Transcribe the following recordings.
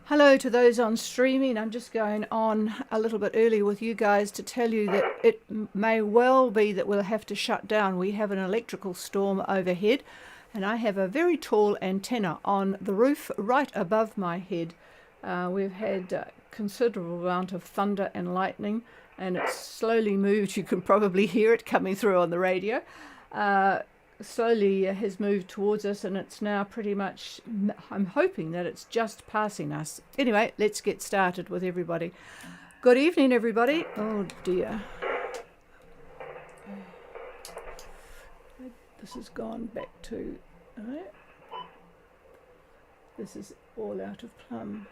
Hello to those on streaming. I'm just going on a little bit early with you guys to tell you that it may well be that we'll have to shut down. We have an electrical storm overhead, and I have a very tall antenna on the roof right above my head. We've had a considerable amount of thunder and lightning, and it's slowly moved. You can probably hear it coming through on the radio. Slowly has moved towards us, and it's now pretty much, I'm hoping that it's just passing us. Anyway, let's get started with everybody. Good evening, everybody. Oh dear, this has gone back to this is all out of plumb.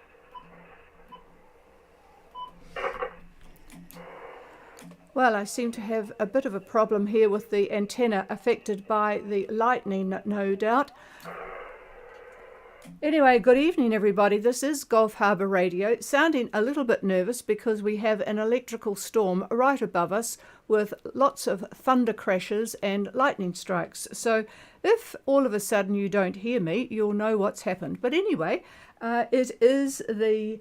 Well, I seem to have a bit of a problem here with the antenna, affected by the lightning, no doubt. Anyway, good evening, everybody. This is Gulf Harbour Radio, sounding a little bit nervous because we have an electrical storm right above us with lots of thunder crashes and lightning strikes. So if all of a sudden you don't hear me, you'll know what's happened. But anyway, it is the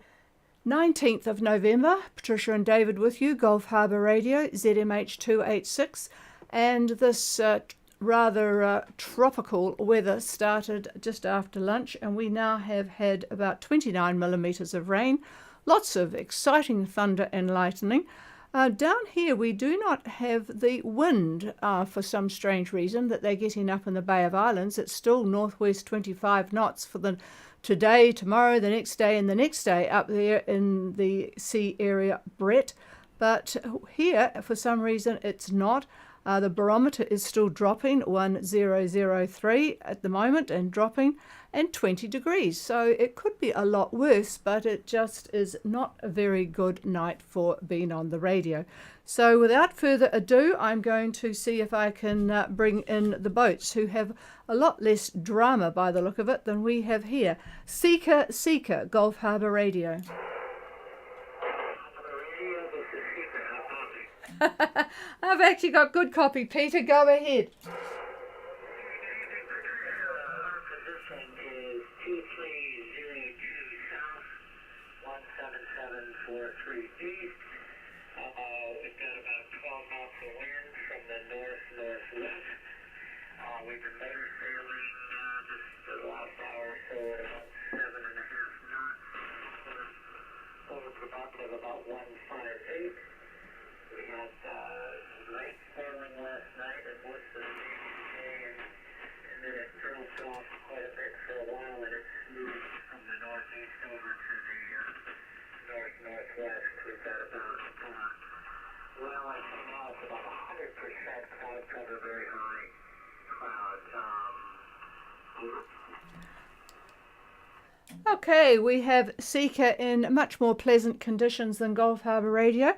19th of November, Patricia and David with you, Gulf Harbour Radio, ZMH 286, and this rather tropical weather started just after lunch, and we now have had about 29 millimetres of rain, lots of exciting thunder and lightning. Down here we do not have the wind for some strange reason that they're getting up in the Bay of Islands. It's still northwest 25 knots for the today, tomorrow, the next day, and the next day up there in the sea area Brett. But here, for some reason, it's not. The barometer is still dropping, 1003 at the moment, and dropping, and 20 degrees. So it could be a lot worse, but it just is not a very good night for being on the radio. So without further ado, I'm going to see if I can bring in the boats, who have a lot less drama by the look of it than we have here. Seeker, Gulf Harbour Radio. I've actually got good copy, Peter. Go ahead. Position is 2302 south, 17743 east. We've got about 12 knots of wind from the north-northwest. We've been motor sailing just for the last hour or so at about 7.5 knots. Over productive about 158. We had great sailing last night and most of the day today, and then it drove off quite a bit for a while, and it's moved from the northeast over to the north-northwest. We've got about, well, I think now it's about 100% cloud cover, very high cloud. Okay, we have Seeker in much more pleasant conditions than Gulf Harbour Radio.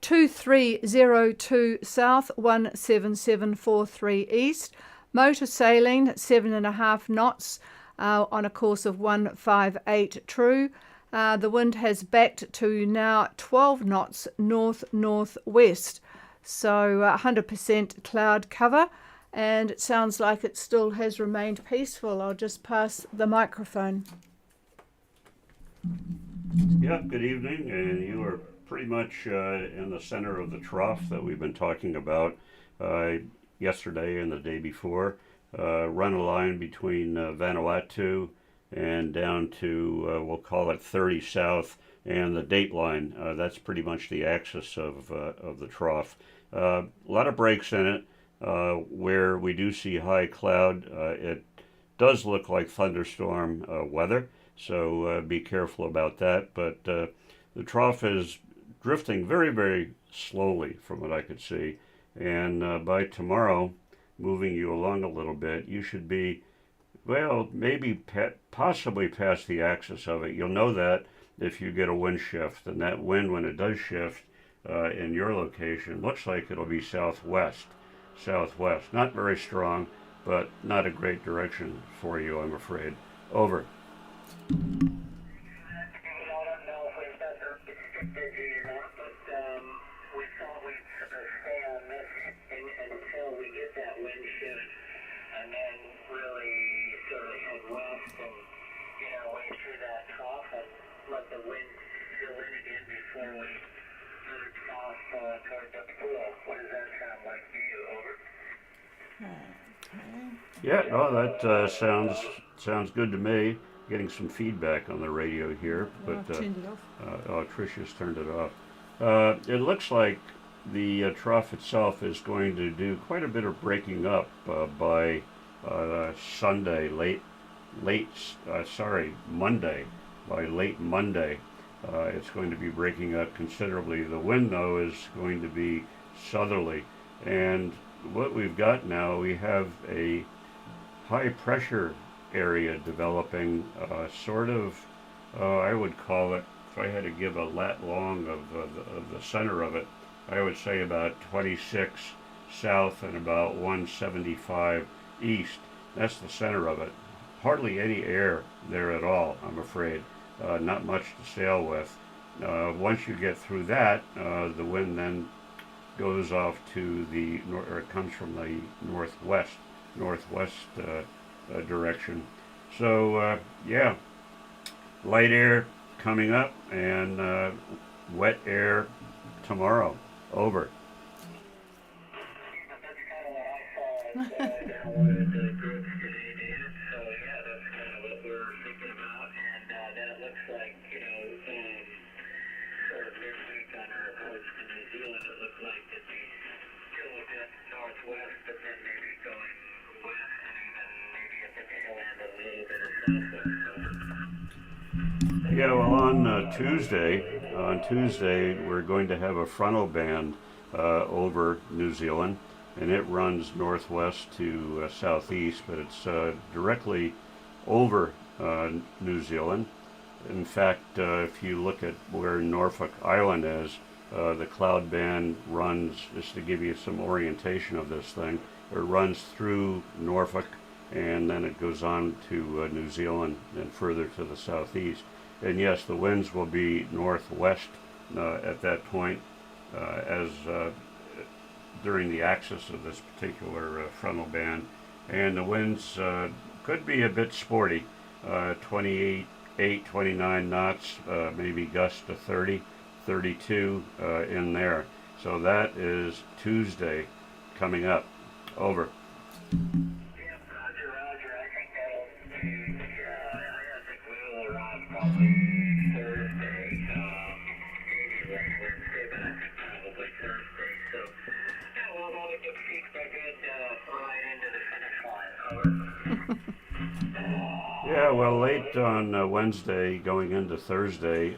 2302 south, 17743 east. Motor sailing 7.5 knots on a course of 158 true. The wind has backed to now 12 knots north-northwest. So 100% cloud cover, and it sounds like it still has remained peaceful. I'll just pass the microphone. Yeah, good evening, and you are pretty much in the center of the trough that we've been talking about yesterday and the day before. Run a line between Vanuatu and down to, we'll call it 30 south, and the date line. That's pretty much the axis of the trough. A lot of breaks in it where we do see high cloud. It does look like thunderstorm weather, so be careful about that. But the trough is drifting very, very slowly from what I could see. And by tomorrow, moving you along a little bit, you should be, well, maybe possibly past the axis of it. You'll know that if you get a wind shift. And that wind, when it does shift in your location, looks like it'll be southwest. Not very strong, but not a great direction for you, I'm afraid. Over. And then really sort of head west and get our way through that slowly headed south toward the pool. What does that sound like to you? Over. Yeah, no, that sounds good to me. Getting some feedback on the radio here, but I've turned it off. Tricia's turned it off. It looks like the trough itself is going to do quite a bit of breaking up by Sunday, Monday. By late Monday, it's going to be breaking up considerably. The wind, though, is going to be southerly, and what we've got now, we have a high pressure area developing, I would call it, if I had to give a lat long of the center of it, I would say about 26 south and about 175 east. That's the center of it. Hardly any air there at all, I'm afraid. Not much to sail with. Once you get through that, the wind then goes off to it comes from the northwest direction. So yeah, light air coming up and wet air tomorrow. Over. That's kind of what I saw downloaded the groups today, David. So yeah, that's kind of what we're thinking about. And then it looks like, sort of midweek on our approach to New Zealand, it looked like it'd be still a bit northwest, but then maybe going west and even maybe at the tail end a little bit of southwest. Yeah, well, on Tuesday we're going to have a frontal band over New Zealand, and it runs northwest to southeast, but it's directly over New Zealand. In fact, if you look at where Norfolk Island is, the cloud band runs, just to give you some orientation of this thing, it runs through Norfolk and then it goes on to New Zealand and further to the southeast. And yes, the winds will be northwest at that point as during the axis of this particular frontal band. And the winds could be a bit sporty, 28, 29 knots, maybe gusts to 30, 32 in there. So that is Tuesday coming up. Over. Yeah, Roger. I think that'll be, I think we'll arrive probably Thursday, maybe late Wednesday, but I think probably Thursday. So, yeah, we'll have a good peek by good right into the finish line. Over. Yeah, well, late on Wednesday, going into Thursday,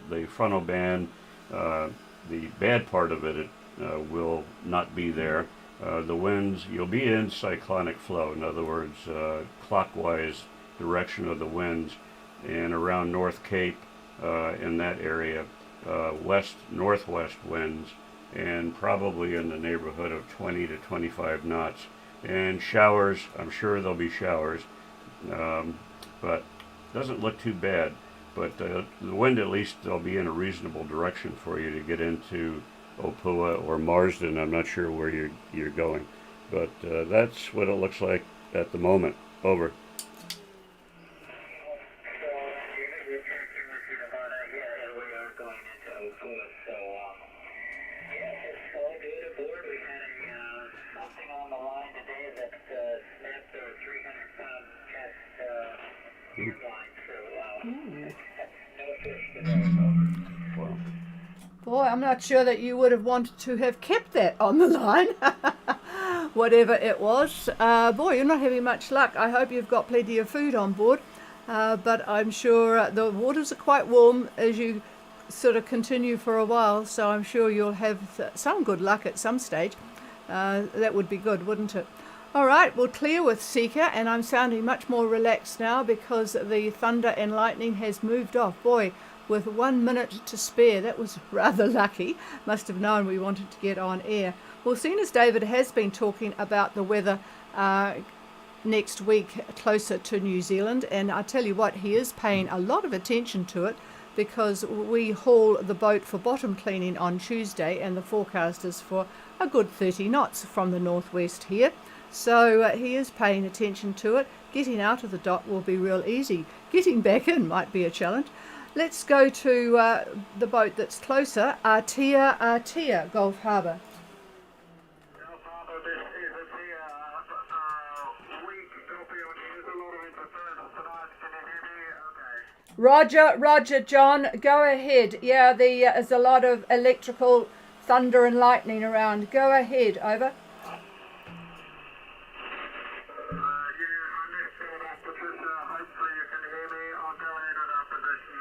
the frontal band, the bad part of it will not be there. The winds, you'll be in cyclonic flow, in other words, clockwise direction of the winds, and around North Cape in that area, west-northwest winds, and probably in the neighborhood of 20 to 25 knots. And showers, I'm sure there'll be showers, but doesn't look too bad. But the wind, at least, they'll be in a reasonable direction for you to get into Opua or Marsden. I'm not sure where you're going, but that's what it looks like at the moment. Over. Wow. Boy, I'm not sure that you would have wanted to have kept that on the line, whatever it was. Boy, you're not having much luck. I hope you've got plenty of food on board, but I'm sure the waters are quite warm as you sort of continue for a while, so I'm sure you'll have some good luck at some stage. That would be good, wouldn't it? All right, we'll clear with Seeker, and I'm sounding much more relaxed now because the thunder and lightning has moved off. Boy, with 1 minute to spare, that was rather lucky. Must have known we wanted to get on air. Well, seeing as David has been talking about the weather next week closer to New Zealand, and I tell you what, he is paying a lot of attention to it because we haul the boat for bottom cleaning on Tuesday, and the forecast is for a good 30 knots from the northwest here. So he is paying attention to it. Getting out of the dock will be real easy. Getting back in might be a challenge. Let's go to the boat that's closer, Aotea, Gulf Harbour. Gulf Harbour, this is Aotea. Weak copy on you. There's a lot of interference tonight. Can you hear me? Okay. Roger, John, go ahead. Yeah, there's a lot of electrical thunder and lightning around. Go ahead, over. Hopefully you can hear me. I'll go ahead with our position.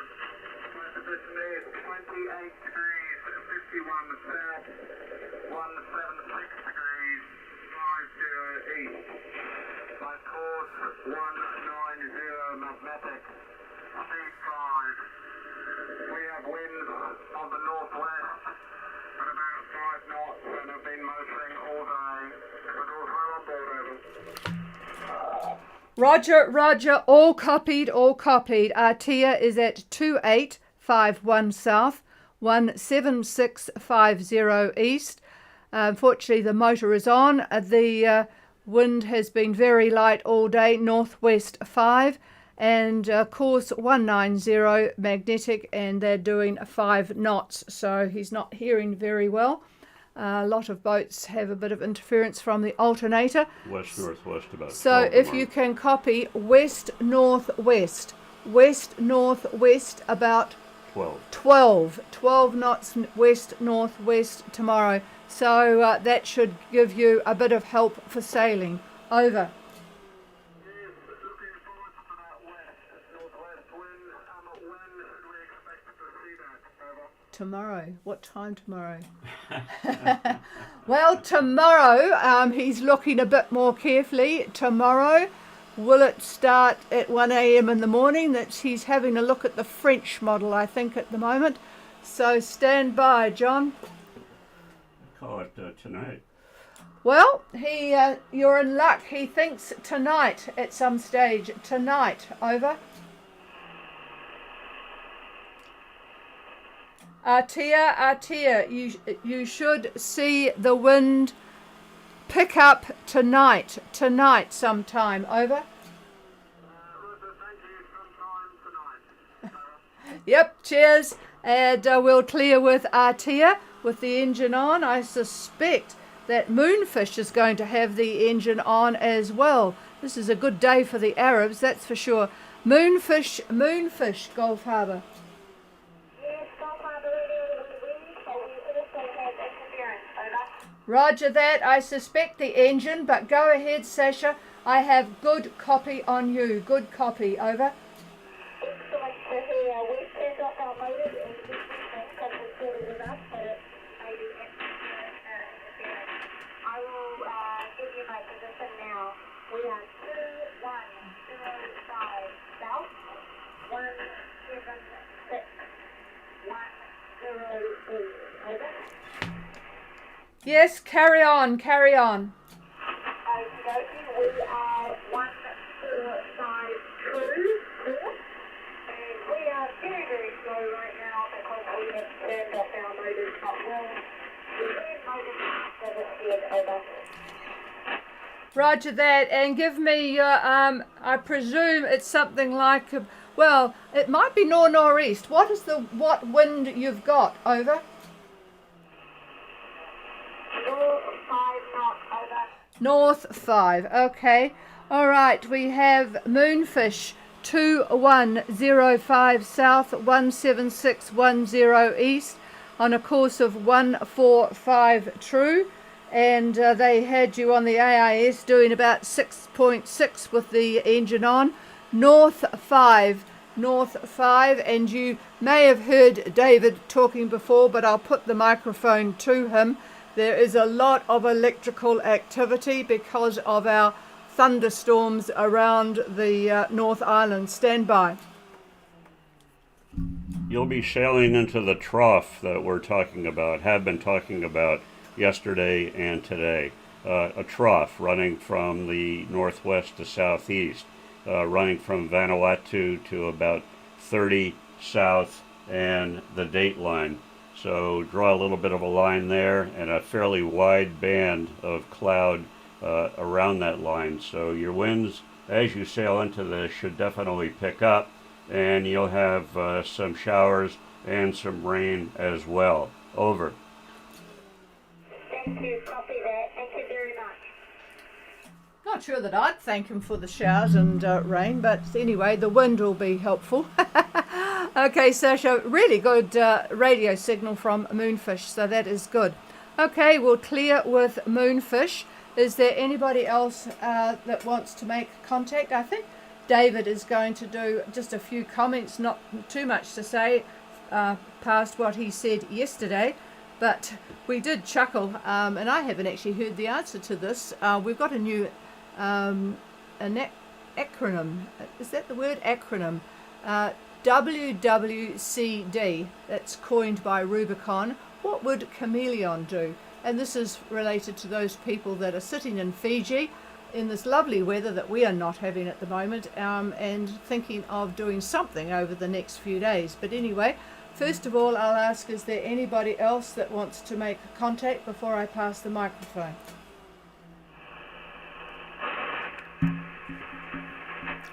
My position is 28 degrees, 51 south, 176 degrees, 50 east. My course 190 magnetic, speed 5. We have winds on the northwest at about 5 knots and have been motoring all day. We're all well on board, over. Roger, all copied. Aotea is at 2851 south, 17650 east. Unfortunately, the motor is on. The wind has been very light all day, northwest 5, and course 190 magnetic, and they're doing 5 knots, so he's not hearing very well. A lot of boats have a bit of interference from the alternator. West-northwest about. So 12 if tomorrow. you can copy west-northwest about 12 knots west-northwest tomorrow. So that should give you a bit of help for sailing. Over. Yes, looking forward to that west-northwest wind. When should we expect to see that, over? Tomorrow. What time tomorrow? Well, tomorrow, he's looking a bit more carefully. Tomorrow, will it start at 1 a.m. in the morning? He's having a look at the French model, I think, at the moment. So stand by, John. Call it tonight. Well, you're in luck. He thinks tonight at some stage. Tonight. Over. Aotea, you should see the wind pick up tonight sometime. Over. Roger, thank you. Sometime tonight. Yep, cheers. And we'll clear with Aotea with the engine on. I suspect that Moonfish is going to have the engine on as well. This is a good day for the Arabs, that's for sure. Moonfish, Gulf Harbour. Yes, Gulf Harbour, wind, so we also have interference, over. Roger that. I suspect the engine, but go ahead, Sasha. I have good copy on you. Good copy. Over. Excellent to hear. We've turned off our motors and this has consulted with us, but it may be interference. I will give you my position now. We are 2105 south, 17610 east. Over. Yes, carry on. Okey-dokey, we are 145 north, and we are very, very slow right now because we have turned off our motors not well. The wind motors have appeared, over. Roger that. And give me your, I presume it's something like, well, it might be northeast. What wind you've got? Over. North 5 knots, over. North 5. Okay. All right. We have Moonfish 2105 south, 17610 east on a course of 145 true. And they had you on the AIS doing about 6.6 with the engine on. North 5, and you may have heard David talking before, but I'll put the microphone to him. There is a lot of electrical activity because of our thunderstorms around the North Island. Stand by. You'll be sailing into the trough that we're talking about, have been talking about yesterday and today. A trough running from the northwest to southeast, running from Vanuatu to about 30 south and the date line. So draw a little bit of a line there and a fairly wide band of cloud around that line. So your winds as you sail into this should definitely pick up. and you'll have some showers and some rain as well. Over. Thank you. Copy that. Thank you very much. Not sure that I'd thank him for the showers and rain, but anyway, the wind will be helpful. Okay, Sasha, really good radio signal from Moonfish, so that is good. Okay, we'll clear with Moonfish. Is there anybody else that wants to make contact? I think David is going to do just a few comments, not too much to say past what he said yesterday, but we did chuckle, and I haven't actually heard the answer to this. We've got a new an acronym. Is that the word? Acronym. WWCD. That's coined by Rubicon. What would chameleon do? And this is related to those people that are sitting in Fiji in this lovely weather that we are not having at the moment, and thinking of doing something over the next few days. But anyway, first of all, I'll ask, is there anybody else that wants to make contact before I pass the microphone?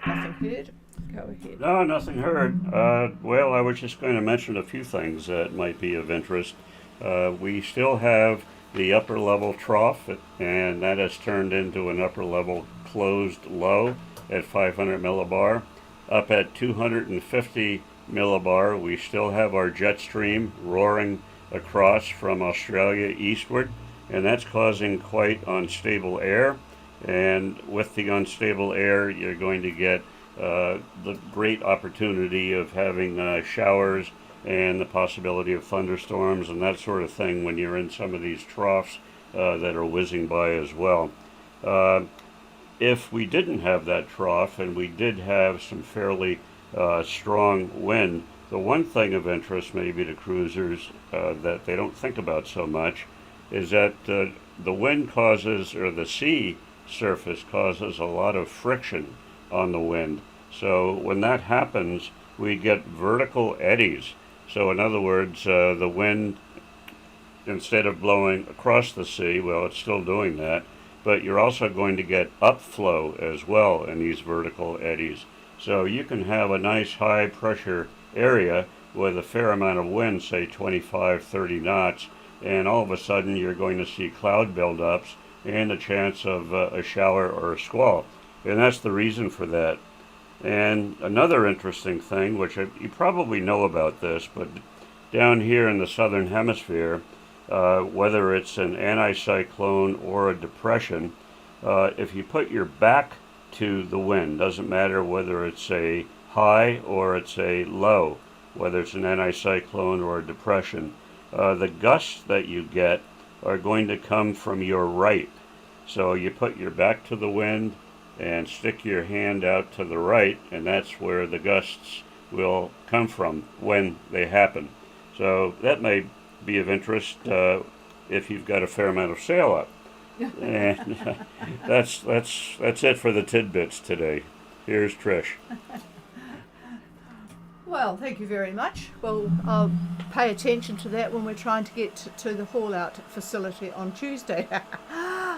Nothing heard? Go ahead. No, nothing heard. Well, I was just going to mention a few things that might be of interest. We still have the upper level trough, and that has turned into an upper level closed low at 500 millibar. Up at 250 millibar, we still have our jet stream roaring across from Australia eastward, and that's causing quite unstable air. And with the unstable air, you're going to get the great opportunity of having showers and the possibility of thunderstorms and that sort of thing when you're in some of these troughs that are whizzing by as well. If we didn't have that trough and we did have some fairly strong wind, the one thing of interest maybe to cruisers that they don't think about so much is that the wind causes, or the sea surface causes, a lot of friction on the wind. So when that happens, we get vertical eddies. So in other words, the wind, instead of blowing across the sea, well, it's still doing that, but you're also going to get upflow as well in these vertical eddies. So you can have a nice high pressure area with a fair amount of wind, say 25, 30 knots, and all of a sudden you're going to see cloud buildups and a chance of a shower or a squall. And that's the reason for that. And another interesting thing, which you probably know about this, but down here in the southern hemisphere, whether it's an anticyclone or a depression, if you put your back to the wind, doesn't matter whether it's a high or it's a low, whether it's an anticyclone or a depression, the gusts that you get are going to come from your right. So you put your back to the wind and stick your hand out to the right, and that's where the gusts will come from when they happen. So that may be of interest if you've got a fair amount of sail up. And that's it for the tidbits today. Here's Trish. Well, thank you very much. Well, I'll pay attention to that when we're trying to get to the haul-out facility on Tuesday.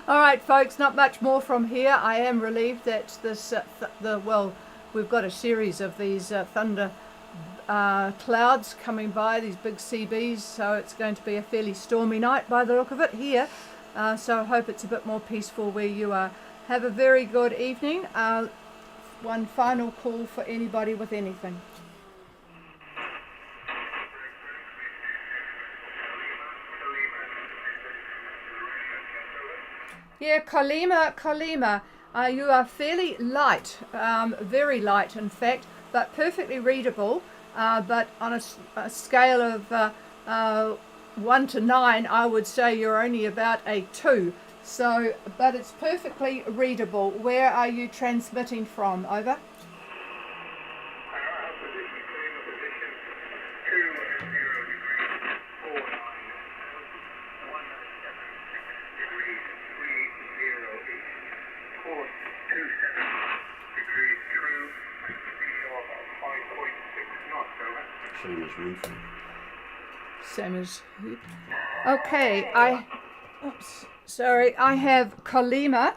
All right, folks, not much more from here. I am relieved that this, we've got a series of these thunder clouds coming by, these big CBs, so it's going to be a fairly stormy night by the look of it here. So I hope it's a bit more peaceful where you are. Have a very good evening. One final call for anybody with anything. Yeah, Colima, you are fairly light, very light in fact, but perfectly readable, but on a scale of 1 to 9, I would say you're only about a 2. So, but it's perfectly readable. Where are you transmitting from? Over. Same as roofing. Same as. Okay, I have Colima,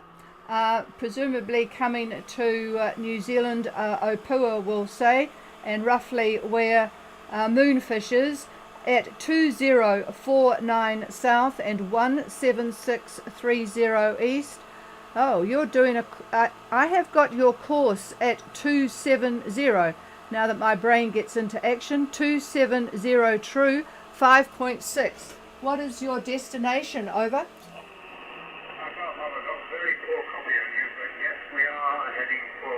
presumably coming to New Zealand, Opua will say, and roughly where Moonfish is at 2049 south and 17630 east. Oh, you're doing I have got your course at 270. Now that my brain gets into action, 270 true, 5.6. What is your destination? Over. I've got very poor copy of you, but yes, we are heading for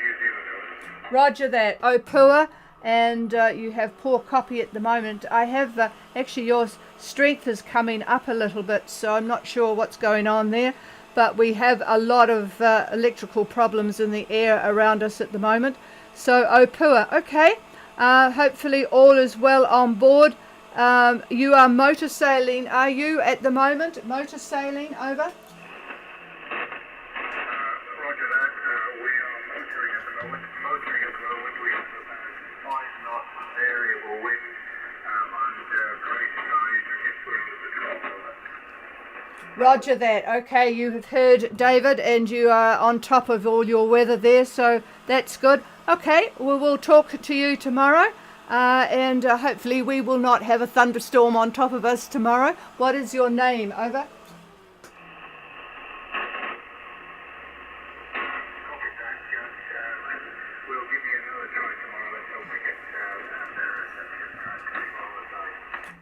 New Zealand. Roger that, Opua, and you have poor copy at the moment. I have actually your strength is coming up a little bit, so I'm not sure what's going on there, but we have a lot of electrical problems in the air around us at the moment. So Opua, okay, hopefully all is well on board. You are motor sailing, are you, at the moment? Motor sailing, over. Roger that. We are motoring at the moment. We have about 5 knots variable wind and great tide if we're under the trough. Roger that. Okay, you have heard David, and you are on top of all your weather there, so that's good. Okay, we will talk to you tomorrow, and hopefully we will not have a thunderstorm on top of us tomorrow. What is your name? Over. We'll give you another try tomorrow until we get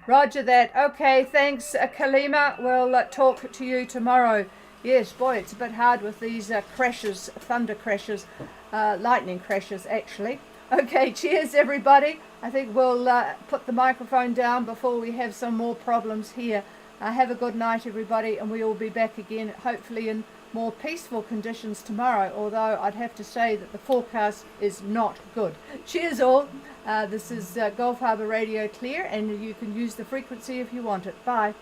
Roger that. Okay, thanks, Kalima. We'll talk to you tomorrow. Yes, boy, it's a bit hard with these crashes, thunder crashes, lightning crashes, actually. Okay, cheers, everybody. I think we'll put the microphone down before we have some more problems here. Have a good night, everybody, and we will be back again, hopefully in more peaceful conditions tomorrow, although I'd have to say that the forecast is not good. Cheers all. This is Gulf Harbour Radio Clear, and you can use the frequency if you want it. Bye.